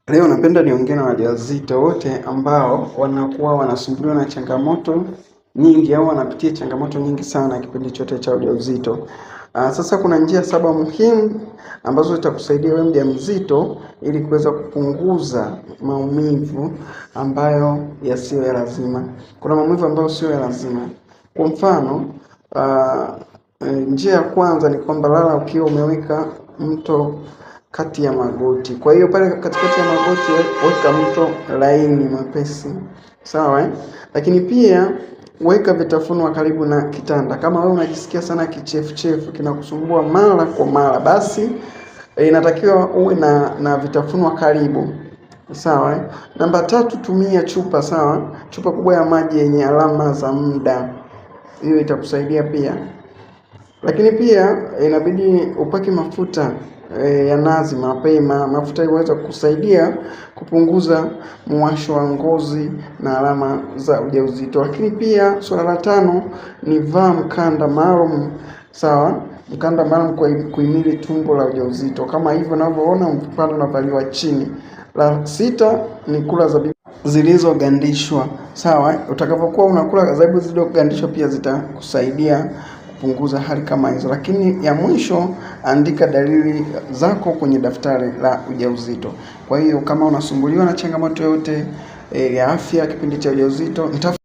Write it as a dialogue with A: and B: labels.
A: Leo napenda niongee na wajawazito wote ambao wanakuwa wanasumbuliwa na changamoto nyingi au wanapitia changamoto nyingi sana kipindi chote cha ujauzito. Sasa kuna njia 7 muhimu ambazo zitakusaidia wewe mjamzito ili kuweza kupunguza maumivu ambayo yasiyo ya lazima. Kuna maumivu ambayo sio ya lazima. Kwa mfano, njia ya kwanza ni kwamba lala ukiwa umeweka mto kati ya magoti. Kwa hiyo pale katikati ya magoti weka mto laini mwepesi. Sawa eh? Lakini pia weka vitafunwa karibu na kitanda. Kama wewe unajisikia sana kichefuchefu kinakusumbua mara kwa mara, basi inatakiwa uwe na vitafunwa karibu. Sawa eh? Namba 3, tumia chupa, sawa? Chupa kubwa ya maji yenye alama za muda. Hiyo itakusaidia pia. Lakini pia inabidi upake mafuta ya nazi mapema. Mafuta inaweza kusaidia kupunguza muwasho wa ngozi na alama za ujauzito. Lakini pia swala la 5 ni vaa mkanda maalum, sawa? Mkanda maalum kwa kuhimili tumbo la ujauzito, kama hivyo unavyoona mkanda unavaliwa chini. La 6 ni kula zabibu zilizogandishwa, sawa? Utakapokuwa unakula zabibu zilizogandishwa pia zitakusaidia kupunguza hali kama hizo. Lakini ya mwisho, andika dalili zako kwenye daftari la ujauzito. Kwa hiyo kama unasumbuliwa na changamoto yote ya afya kipindi cha ujauzito,